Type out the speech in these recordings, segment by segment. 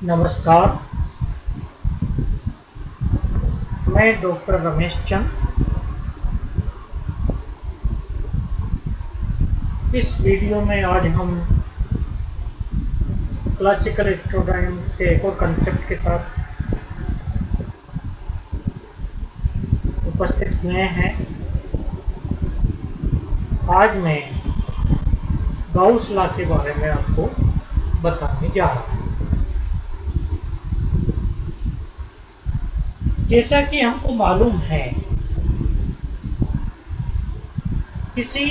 नमस्कार। मैं डॉक्टर रमेश चंद। इस वीडियो में आज हम क्लासिकल इलेक्ट्रोडायनामिक्स के एक और कंसेप्ट के साथ उपस्थित हुए हैं। आज मैं गाउस लॉ के बारे में आपको बताने जा रहा हूँ। जैसा कि हमको मालूम है, किसी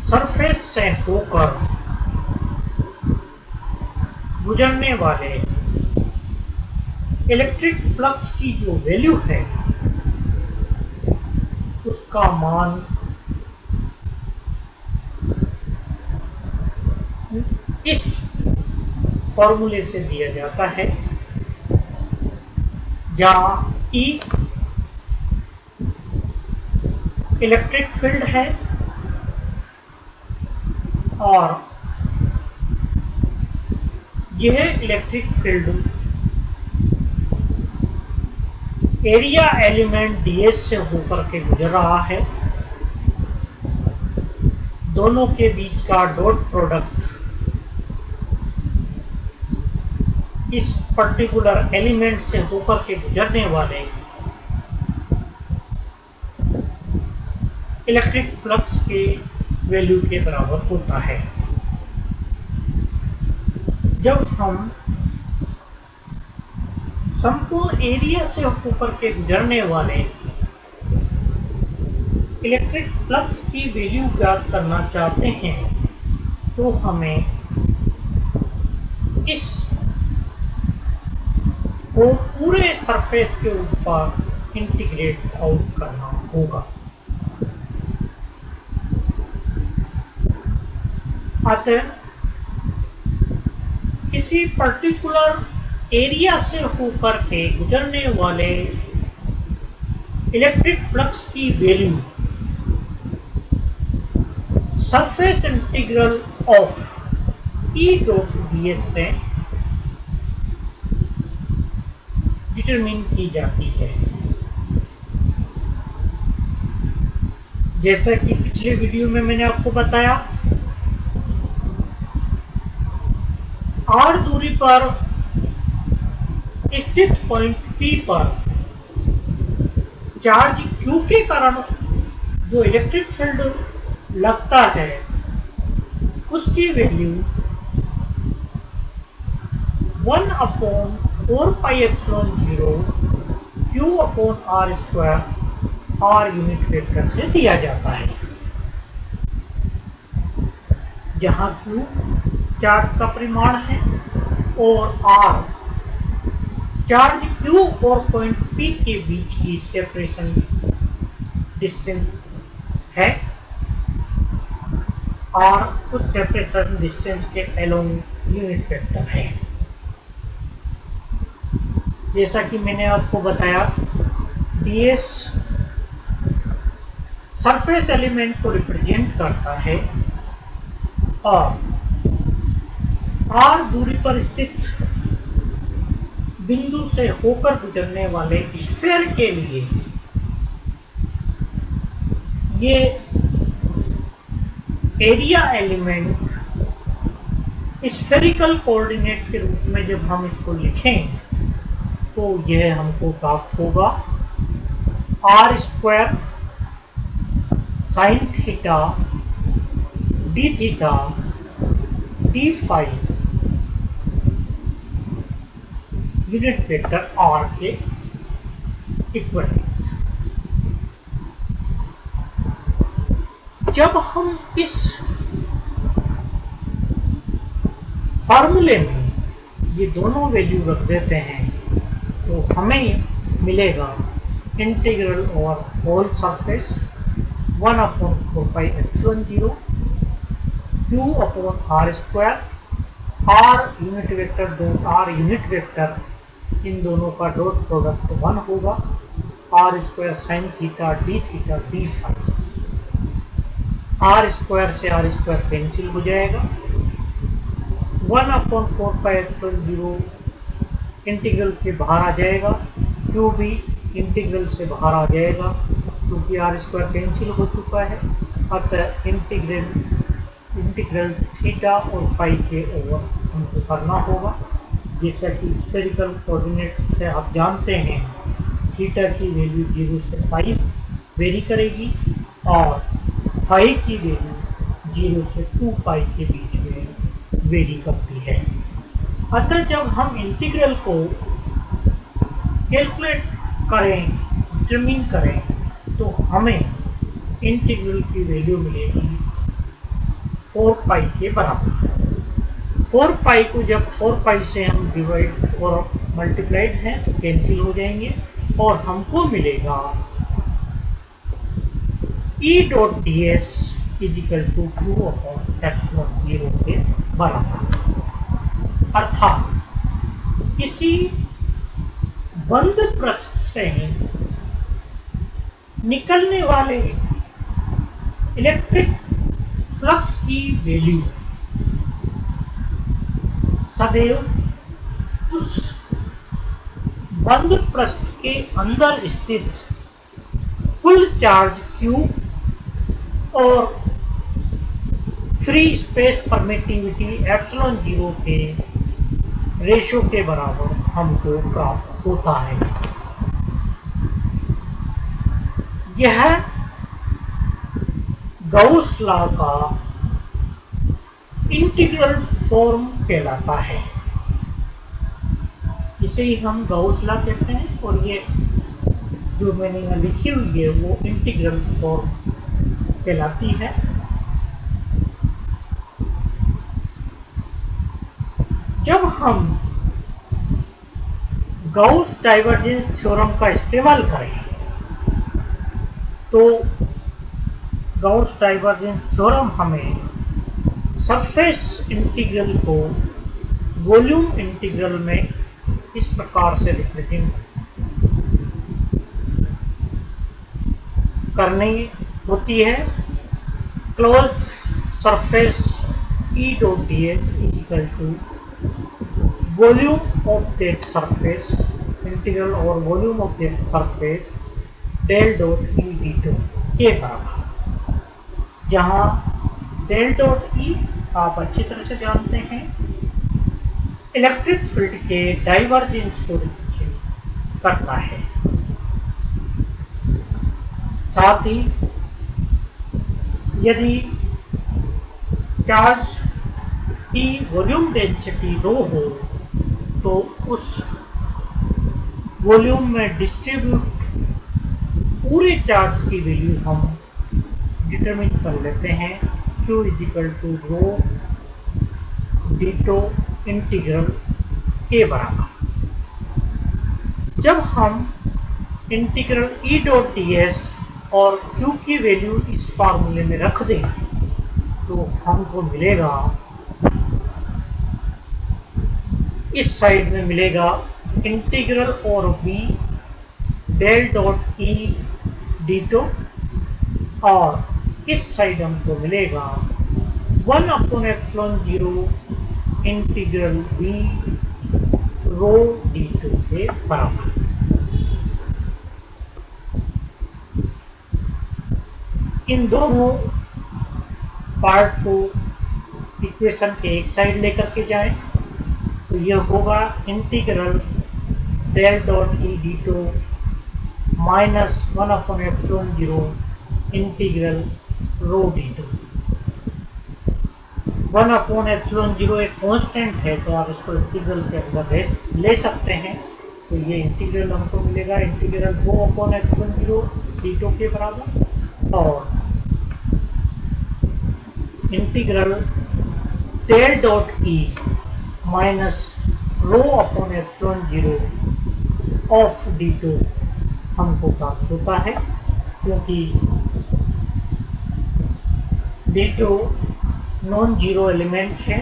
सरफेस से होकर गुजरने वाले इलेक्ट्रिक फ्लक्स की जो वैल्यू है उसका मान इस फॉर्मूले से दिया जाता है, जहां E इलेक्ट्रिक फील्ड है और यह electric field area element ds से होकर के गुजर रहा है। दोनों के बीच का डॉट प्रोडक्ट इस पर्टिकुलर एलिमेंट से होकर के गुजरने वाले इलेक्ट्रिक फ्लक्स के वैल्यू के बराबर होता है। जब हम संपूर्ण एरिया से होकर के गुजरने वाले इलेक्ट्रिक फ्लक्स की वैल्यू ज्ञात करना चाहते हैं तो हमें इस को पूरे सरफेस के ऊपर इंटीग्रेट आउट करना होगा। अतः किसी पर्टिकुलर एरिया से होकर के गुजरने वाले इलेक्ट्रिक फ्लक्स की value surface integral of E dot ds से डिटरमिन की जाती है। जैसा कि पिछले वीडियो में मैंने आपको बताया, r दूरी पर स्थित पॉइंट P पर चार्ज Q के कारण जो इलेक्ट्रिक फील्ड लगता है उसकी value 1/4πε0 Q/r² r unit vector से दिया जाता है, जहां Q चार्ज का परिमाण है और r चार्ज Q और पॉइंट P के बीच की सेपरेशन डिस्टेंस है और उस सेपरेशन डिस्टेंस के अलोंग यूनिट वेक्टर है। जैसा कि मैंने आपको बताया, ds सरफेस एलिमेंट को रिप्रेजेंट करता है और r दूरी पर स्थित बिंदु से होकर गुजरने वाले स्फीयर के लिए ये एरिया एलिमेंट स्फेरिकल कोऑर्डिनेट के रूप में जब हम इसको लिखें तो यह हमको प्राप्त होगा r² sin theta d theta d phi unit vector r के इक्वल। जब हम इस फॉर्मूले में ये दोनों वैल्यू रख देते हैं तो हमें मिलेगा integral over whole surface 1/4πε0 Q/r² r unit vector dot r unit vector इन दोनों का डॉट प्रोडक्ट 1 होगा, r² sin theta d theta d phi. r² से r² कैंसिल हो जाएगा 1/4πε0 इंटीग्रल के बाहर आ जाएगा, क्यू भी इंटीग्रल से बाहर आ जाएगा क्योंकि आर स्क्वायर कैंसिल हो चुका है। अतः इंटीग्रल थीटा और फाई के ओवर हमको करना होगा। जैसा कि स्फेरिकल कोऑर्डिनेट से आप जानते हैं थीटा की वैल्यू 0 से 5 वेरी करेगी और फाई की वैल्यू 0 से 2 पाई के बीच में वेरी करती है। अतः जब हम इंटीग्रल को कैलकुलेट करें, डिटरमिन करें, तो हमें इंटीग्रल की वैल्यू मिलेगी 4 पाई के बराबर। 4 पाई को जब 4 पाई से हम डिवाइड और मल्टीप्लाइड हैं तो कैंसिल हो जाएंगे और हमको मिलेगा E dot D S equal to 2/ε0 के बराबर। अर्थात किसी बंद पृष्ठ से निकलने वाले इलेक्ट्रिक फ्लक्स की वैल्यू सदैव उस बंद पृष्ठ के अंदर स्थित कुल चार्ज Q और फ्री स्पेस परमिटिविटी ε0 के रेशो के बराबर हमको प्राप्त होता है। यह गाउस लॉ का इंटीग्रल फॉर्म कहलाता है। इसे ही हम गाउस लॉ कहते हैं और ये जो मैंने यहाँ लिखी हुई है वो इंटीग्रल फॉर्म कहलाती है। जब हम गाउस डाइवर्जेंस थ्योरम का इस्तेमाल करें तो गाउस डाइवर्जेंस थ्योरम हमें सरफेस इंटीग्रल को वॉल्यूम इंटीग्रल में इस प्रकार से रिप्रेजेंट करनी होती है। Closed surface E dot D S equal to volume of that surface integral और volume of that surface del dot E D tau के बराबर, जहाँ डेल डॉट ई आप अच्छी तरह से जानते हैं इलेक्ट्रिक फील्ड के डाइवर्जेंस को रिप्रेजेंट करता है। साथ ही यदि चार्ज की वॉल्यूम डेंसिटी रो हो तो उस वॉल्यूम में डिस्ट्रीब्यूट पूरे चार्ज की वैल्यू हम डिटरमिन कर लेते हैं Q is equal to rho d tau integral के बराबर। जब हम integral E dot D S और Q की वैल्यू इस फार्मूले में रख दें तो हमको मिलेगा, इस साइड में मिलेगा इंटीग्रल और V del dot E d tau और इस साइड हमको मिलेगा 1/ε0 इंटीग्रल V रो डीटो के बराबर। इन दोनों पार्ट को इक्वेशन के एक साइड लेकर के जाएं तो यह होगा integral del dot E D tau minus 1/ε0 integral rho D tau. 1/ε0 एक कांस्टेंट है तो आप इसको इंटीग्रल के अंदर ले सकते हैं। तो ये इंटीग्रल हमको मिलेगा इंटीग्रल 2/ε0 डीटो के बराबर और integral del dot E minus रो/ε0 ऑफ डीटो हमको प्राप्त होता है, क्योंकि डीटो नॉन जीरो एलिमेंट है।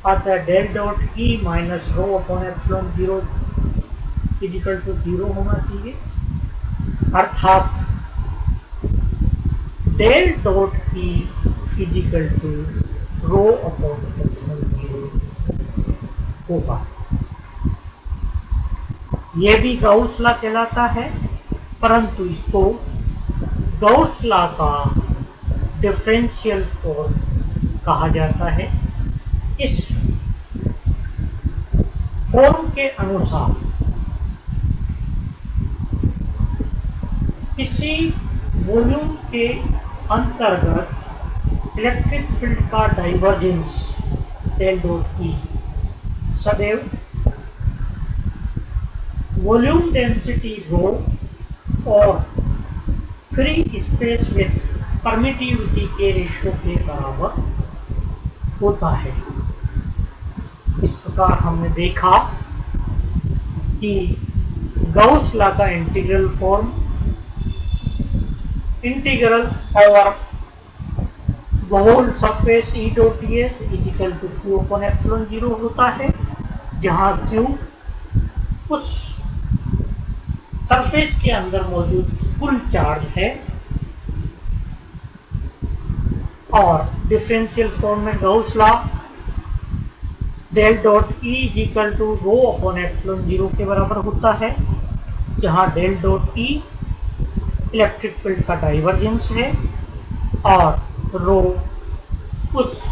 अतः डेल डॉट ई माइनस रो/ε0 इजिकल टू 0 होना चाहिए। अर्थात del dot E is equal to rho upon epsilon zero होगा। ये भी गाउस लॉ कहलाता है, परंतु इसको गाउस लॉ का डिफरेंशियल फॉर्म कहा जाता है। इस फॉर्म के अनुसार किसी वॉल्यूम के अंतर्गत इलेक्ट्रिक फील्ड का डाइवर्जेंस डेल डॉट ई सदैव वॉल्यूम डेंसिटी रो और फ्री स्पेस विथ परमिटिविटी के रेशियो के बराबर होता है। इस प्रकार हमने देखा कि गाउस लॉ का integral form integral over the whole surface E dot D S is equal to Q upon epsilon zero होता है, जहां क्यू उस सरफेस के अंदर मौजूद कुल चार्ज है और डिफरेंशियल फॉर्म में Gauss law del dot E is equal to rho upon epsilon zero के बराबर होता है, जहां del dot E electric field का डाइवर्जेंस है और रो उस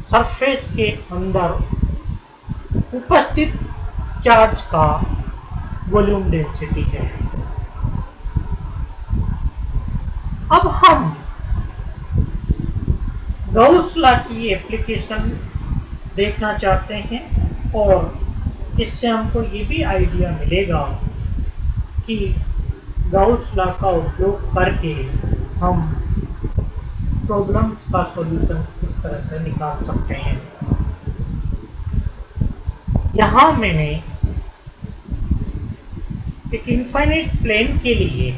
सरफेस के अंदर उपस्थित चार्ज का वॉल्यूम डेंसिटी है। अब हम गाउस लॉ की एप्लीकेशन देखना चाहते हैं और इससे हमको ये भी आइडिया मिलेगा कि गाउस लॉ का उपयोग करके हम प्रॉब्लम्स का सॉल्यूशन किस तरह से निकाल सकते हैं। यहाँ मैंने एक इनफाइनाइट प्लेन के लिए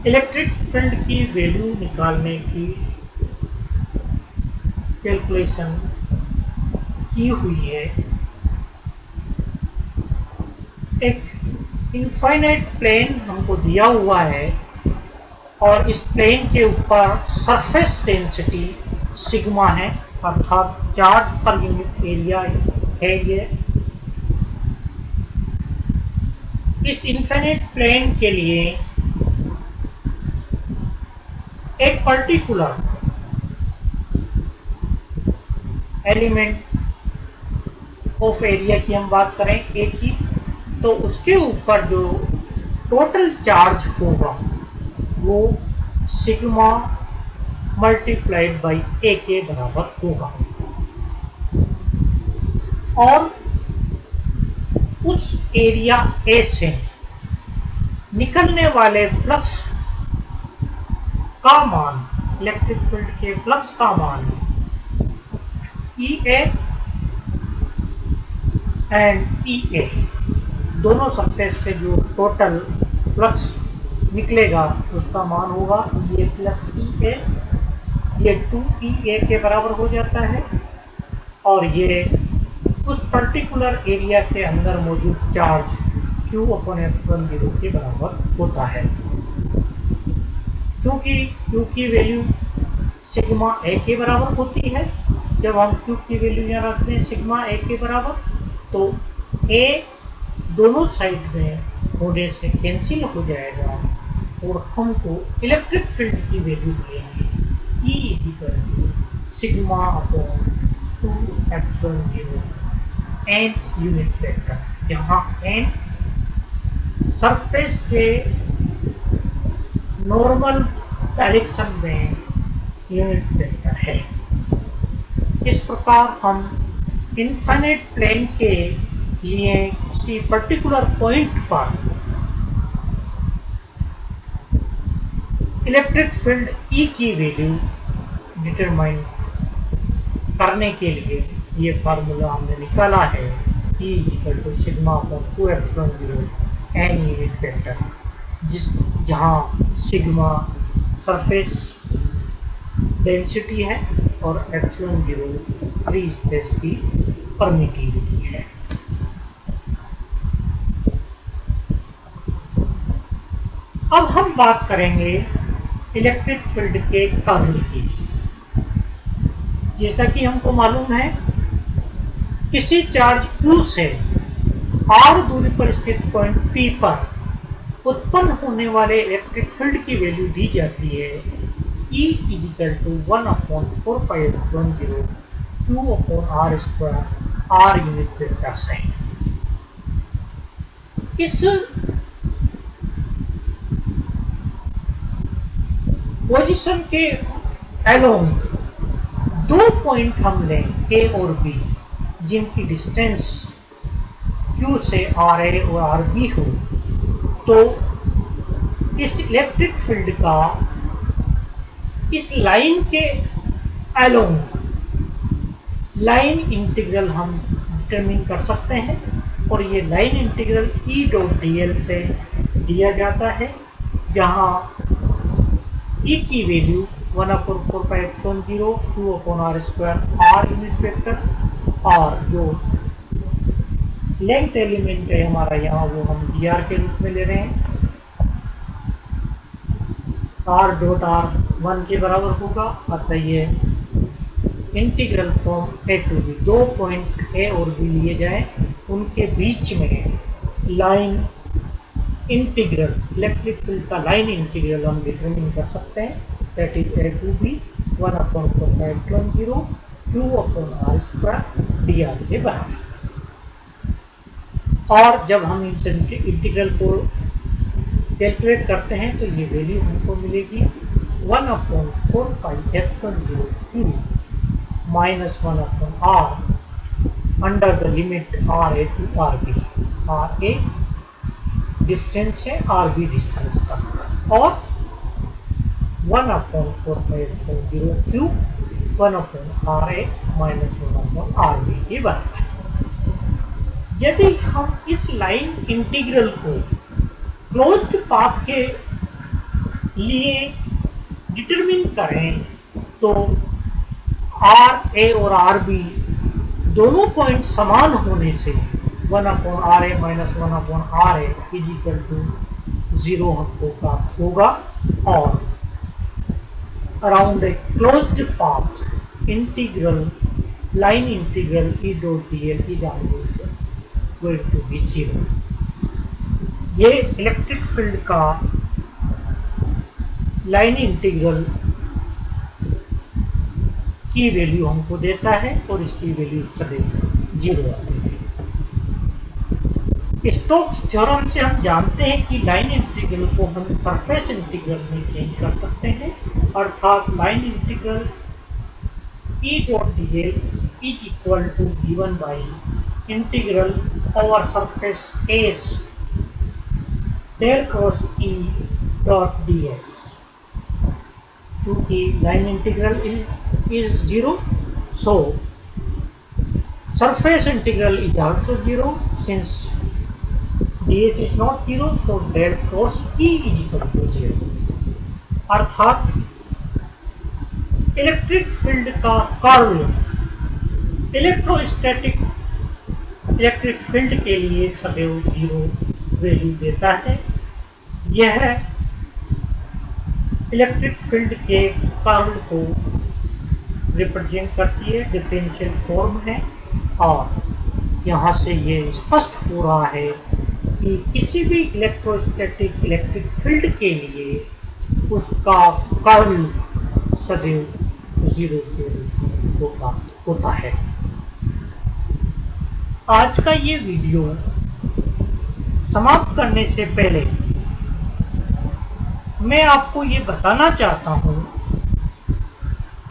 इलेक्ट्रिक फील्ड की वैल्यू निकालने की कैलकुलेशन की हुई है। एक इनफाइनाइट प्लेन हमको दिया हुआ है और इस प्लेन के ऊपर सरफेस डेंसिटी सिग्मा है, अर्थात चार्ज पर यूनिट एरिया है ये। इस इनफाइनाइट प्लेन के लिए एक पर्टिकुलर एलिमेंट ऑफ एरिया की हम बात करें ए की, तो उसके ऊपर जो टोटल चार्ज होगा वो सिग्मा मल्टीप्लाइड बाई ए के बराबर होगा और उस एरिया ए से निकलने वाले फ्लक्स का मान, इलेक्ट्रिक फील्ड के फ्लक्स का मान ई ए एंड ई ए, दोनों सरफेस से जो टोटल फ्लक्स निकलेगा उसका मान होगा ये प्लस ई ए, ये 2 ए के बराबर हो जाता है और ये उस पर्टिकुलर एरिया के अंदर मौजूद charge Q upon epsilon zero के बराबर होता है। चूंकि Q की वैल्यू सिग्मा ए के बराबर होती है, जब हम Q की वैल्यू यहाँ रखते हैं सिग्मा ए के बराबर, तो ए दोनों साइड में होने से कैंसिल हो जाएगा और हमको इलेक्ट्रिक फील्ड की वैल्यू मिलेगी E equal to sigma upon 2 epsilon zero N unit vector, जहाँ एन सरफेस के नॉर्मल डायरेक्शन में यूनिट वेक्टर है। इस प्रकार हम इनफाइनाइट प्लेन के लिए किसी पर्टिकुलर पॉइंट पर इलेक्ट्रिक फील्ड ई की वैल्यू डिटरमाइन करने के लिए ये फार्मूला हमने निकाला है E equal to sigma upon 2 epsilon zero N unit vector, जहाँ सिग्मा सरफेस डेंसिटी है और एप्सिलॉन जीरो फ्री स्पेस की परमिटिविटी है। अब हम बात करेंगे इलेक्ट्रिक फील्ड के कर्ल की। जैसा कि हमको मालूम है, किसी चार्ज Q से r दूरी पर स्थित पॉइंट P पर उत्पन्न होने वाले इलेक्ट्रिक फील्ड की वैल्यू दी जाती है E = 1/4πε0 Q/r² r unit vector से। इस पोजीशन के अलोंग दो पॉइंट हम लें A और B, जिनकी डिस्टेंस Q से RA और RB हो, तो इस इलेक्ट्रिक फील्ड का इस लाइन के अलोंग लाइन इंटीग्रल हम डिटरमिन कर सकते हैं, और ये लाइन इंटीग्रल E.dl से दिया जाता है, जहाँ E की value 1/4πε0 Q/r² r unit vector, और जो लेंथ एलिमेंट है हमारा यहाँ, वो हम dr के रूप में ले रहे हैं। r.r 1 के बराबर होगा, अतः ये integral from A to B, दो पॉइंट A और B लिए जाएं, उनके बीच में लाइन इंटीग्रल, इलेक्ट्रिक फील्ड का लाइन इंटीग्रल हम डिटरमिन कर सकते हैं, that is A to B 1/4πε0 Q/r² dr के बराबर। और जब हम इस इंटीग्रल को कैलकुलेट करते हैं तो ये वैल्यू हमको मिलेगी 1/4πε0 Q -1/r under the limit RA to RB। RA distance है, RB डिस्टेंस तक, और 1/4πε0 Q 1/RA -1/RB के बराबर। यदि हम इस लाइन इंटीग्रल को क्लोज्ड पाथ के लिए डिटरमिन करें, तो RA और RB दोनों पॉइंट समान होने से 1/RA -1/RA = 0 हमको प्राप्त होगा, और around a closed path integral line integral E.dl की वैल्यू से going to be 0। ये इलेक्ट्रिक फील्ड का लाइन इंटीग्रल की वैल्यू हमको देता है, और इसकी वैल्यू सदैव 0 आती है। स्टोक्स थ्योरम से हम जानते हैं कि लाइन इंटीग्रल को हम सरफेस इंटीग्रल में चेंज कर सकते हैं, अर्थात line integral E.dl = given by integral over surface S del cross E.ds। चूंकि line integral is 0, so surface integral is also 0, since ds is not 0, so del cross E = 0। अर्थात electric field का curl electrostatic electric field के लिए सदैव 0 value देता है। यह electric field के कर्ल को रिप्रेजेंट करती है, डिफरेंशियल फॉर्म है, और यहाँ से ये स्पष्ट हो रहा है कि किसी भी इलेक्ट्रोस्टैटिक इलेक्ट्रिक फील्ड के लिए उसका कर्ल सदैव 0 के रूप में होता है। आज का ये वीडियो समाप्त करने से पहले मैं आपको ये बताना चाहता हूँ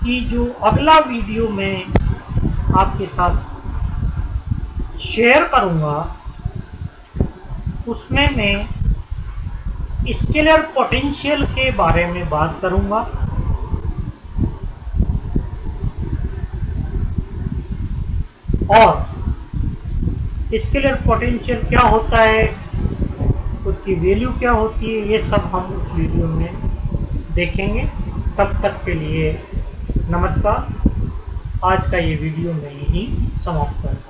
कि जो अगला वीडियो मैं आपके साथ शेयर करूँगा, उसमें मैं स्केलर पोटेंशियल के बारे में बात करूँगा, और स्केलर पोटेंशियल क्या होता है, उसकी वैल्यू क्या होती है, ये सब हम उस वीडियो में देखेंगे। तब तक के लिए नमस्कार। आज का ये वीडियो मैं यहीं समाप्त करता हूँ।